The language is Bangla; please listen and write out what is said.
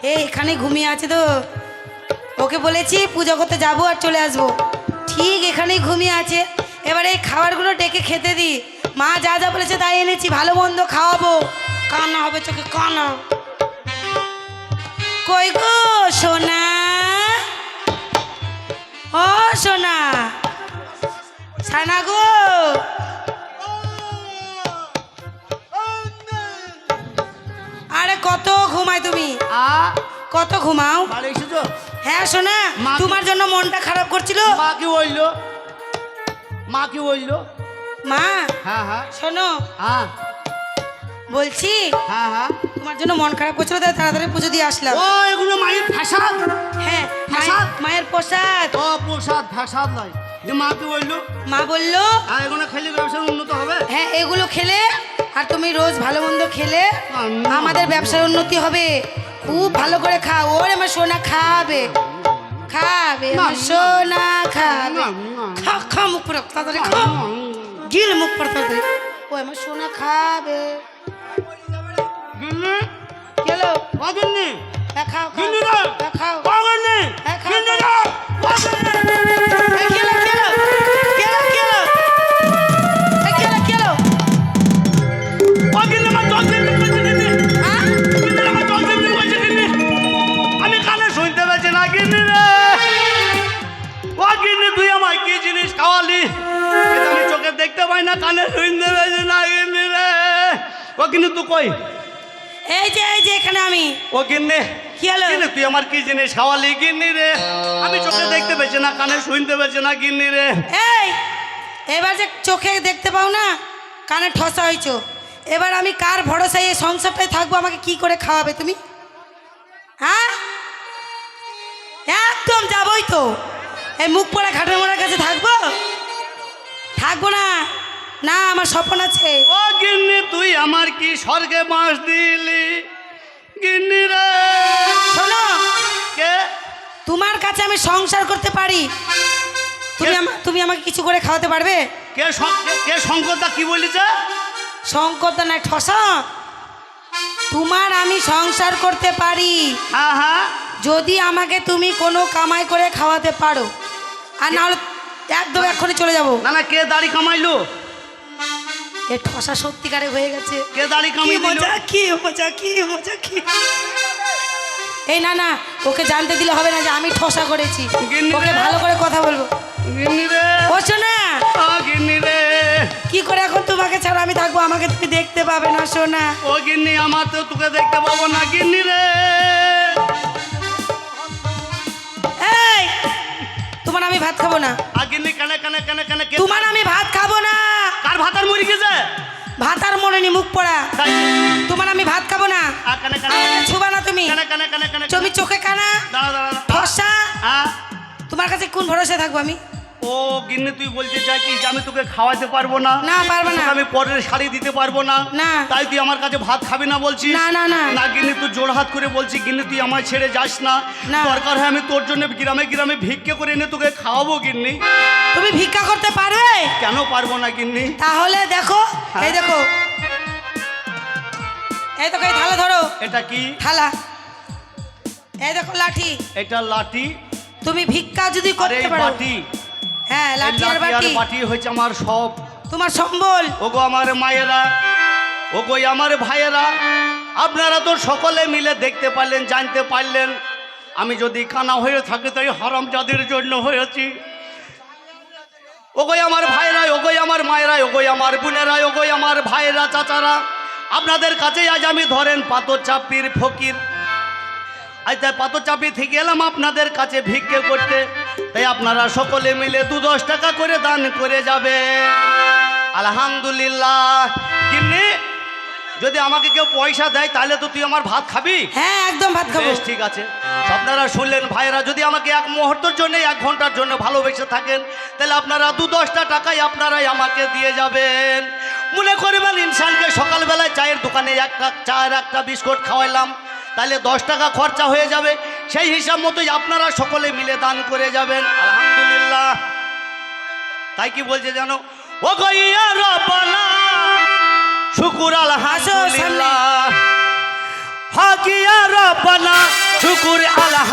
এখানে ঘুমিয়ে আছে তো, ওকে বলেছি পুজো করতে যাবো আর চলে আসবো, ঠিক এখানেই ঘুমিয়ে আছে। এবারে এই খাবারগুলো ডেকে খেতে দি, মা যা যা বলেছে তাই এনেছি, ভালো মন্দ খাওয়াবো। কান্না হবে চোখে কান্না। কই গো সোনা, ও সোনা, সানা গো, আরে কত ঘুমায় তুমি, কত ঘুমাও? হ্যাঁ সোনা, তোমার জন্য মনটা খারাপ করছিল। মা কি বললো? মা কি বললো? মা হ্যাঁ হ্যাঁ শোনো, হ্যাঁ বলছি হ্যাঁ হ্যাঁ তোমার জন্য মন খারাপ করছিল, তাই তাড়াতাড়ি পুজো দিয়ে আসলাম। ও এগুলো মায়ের ফ্যাসাদ। হ্যাঁ প্রসাদ? মায়ের প্রসাদ। ও প্রসাদ, ফ্যাসাদ নয়। যে মা কি বললো? মা বললো আর এগুলো খেলে ব্যবসার উন্নত হবে। হ্যাঁ এগুলো খেলে আর তুমি রোজ ভালো মন্দ খেলে আমাদের ব্যবসার উন্নতি হবে। খুব ভালো করে খাও, ওরে আমার সোনা খাবে, খাবে আমার সোনা খাবে। খা খা মুখ পড়ো তাড়াতাড়ি, খা গিল মুখ পড়ো তাড়াতাড়ি। ও আমার সোনা খাবে। গিন্নি কেলো ও গিন্নি, হ্যাঁ খাও গিন্নি রে, হ্যাঁ খাও ও গিন্নি, হ্যাঁ খাও। গিন্নি রে, ও গিন্নি। এই কেলো কেলো কেলো কেলো এই কেলো কেলো ও গিন্নি আমার জল দিন বলছে গিন্নি। হ্যাঁ গিন্নি আমার জল দিন বলছে গিন্নি। আমি কানে শুনতে পাচ্ছি না গিন্নি রে। ও গিন্নি তুই আমায় কি জিনিস খাওয়ালি? এটা আমি চোখে দেখতে পাই না, কানে শুনতে পাচ্ছি না গিন্নি রে। ও গিন্নি তুই কই? এই যে এখানে আমি। ও গিন্নি কি হলো? গিন্নি তুই আমার কি জিনিস খাওয়ালি গিন্নি রে? আমি চোখে দেখতে পাচ্ছি না, কানে শুনতে পাচ্ছি না গিন্নি রে। এই এবার যে চোখে দেখতে পাও না, কানে ঠসা হয়েছো, এবার আমি কার ভরসায় এই সংসারটায় থাকবো? আমাকে কি করে খাওয়াবে তুমি? হ্যাঁ একদম যাবই তো, এই মুখ পড়া ঘাটের মোড়ার কাছে থাকবো? থাকবো না, না আমার স্বপ্ন আছে। ও গিন্নি তুই আমার কি স্বর্গে বাস দিলি গিন্নি রে? শোনো, কে তোমার কাছে আমি সংসার করতে পারি, তুমি আমাকে কিছু করে খাওয়াতে পারবে? কে কে শঙ্করদা কি বলেছে? শঙ্কর দা নাই ঠসা, তোমার আমি সংসার করতে পারি হ্যাঁ হ্যাঁ যদি আমাকে তুমি কোনো কামাই করে খাওয়াতে পারো, আর না হলে একদম এক্ষুনি চলে যাবো। না না, কে দাড়ি কামাইলো? এ ঠসা সত্যিকারে হয়ে গেছে। কে দাড়ি কি কামাই দিল? মজা কি মজা কি মজা কি। এই না না, ওকে জানতে দিলে হবে না যে আমি ঠসা করেছি, গিন্নি ওকে রে। ভালো করে কথা বলবো। গিন্নি রে, বসো না, ও গিন্নি রে। কি করে এখন তোমাকে ছাড়া আমি থাকবো? আমাকে তুমি দেখতে পাবে না সোনা। ও গিন্নি আমার তো তোকে দেখতে পাবো না গিন্নি রে। এই তোমার আমি ভাত খাবো না, আর গিন্নি কানে কানে কানে কানে কে? তোমার আমি ভাত খাবো না। কার ভাতার মরি গেছে? ভাত আর মরেনি, মুখ পড়া। তাই তোমার আমি ভাত খাবো না। আর কানে কানে আমাকে ছুবা না তুমি, কানে কানে কানে কানে তুমি চোখে কানা দাঁড়া দাঁড়া ফসা। হ্যাঁ। তোমার কাছে কোন ভরসা থাকবো আমি? ও গিন্নি তুই বলতে চাইছিস যে আমি তোকে খাওয়াতে পারবো না? না পারবো না, তোকে আমি পরের শাড়ি দিতে পারবো না, না। তাই তুই আমার কাছে ভাত খাবি না বলছিস? না না না না গিন্নি তুই জোড়হাত করে বলছি গিন্নি তুই আমায় ছেড়ে যাস না। না। দরকার হয় আমি তোর জন্য গ্রামে গ্রামে ভিক্ষে করে এনে তোকে খাওয়াবো গিন্নি। তুমি ভিক্ষা করতে পারবে? কেন পারবো না গিন্নি? তাহলে দেখো, এই দেখো, এই দেখো, এই থালা ধরো। এটা কি? থালা। এই দেখো লাঠি। এটা লাঠি তুমি ভিক্ষা যদি আর করতে এই পারো, বাটি। হ্যাঁ এই লাঠি আর লাঠি আর বাটি বাটি হচ্ছে আমার সব। তোমার সম্বল। ওগো আমার মায়েরা, ওগো আমার ভাইয়েরা, আপনারা তো সকলে মিলে দেখতে পারলেন, জানতে পারলেন আমি যদি কানা হয়ে থাকি তাই হারামজাদের জন্য হয়েছি। ওগো আমার ভাইরা, ওগো আমার মায়েরা, ওগো আমার বোনেরা, ওগো আমার ভাইরা চাচারা, আপনাদের কাছে আজ আমি ধরেন পাথর চাপির ফকির। আজ তাই পাথর চাপি থেকে এলাম আপনাদের কাছে ভিক্ষে করতে, তাই আপনারা সকলে মিলে 2-10 টাকা করে দান করে যাবে। আলহামদুলিল্লাহ। কিন্নি যদি আমাকে কেউ পয়সা দেয় তাহলে তো তুই আমার ভাত খাবি? হ্যাঁ একদম ভাত খাবো। বেশ ঠিক আছে। আপনারা শুনলেন ভাইরা, যদি আমাকে 1 মুহূর্তের জন্য 1 ঘন্টার জন্য ভালোবেসে থাকেন তাহলে আপনারা 2-10টা টাকাই আপনারাই আমাকে দিয়ে যাবেন। মনে করবেন ইনসানকে সকালবেলায় চায়ের দোকানে 1 কাপ চা আর 1টা বিস্কুট খাওয়াইলাম, তাহলে 10 টাকা খরচা হয়ে যাবে। সেই হিসাব মতোই আপনারা সকলে মিলে দান করে যাবেন। আলহামদুলিল্লাহ। তাই কি বলছে জানো? ও গইয়া রব্বানা শুকুর আলহামদুলিল্লাহ। হক কিয়া রব্বানা শুকুর আলহামদুলিল্লাহ।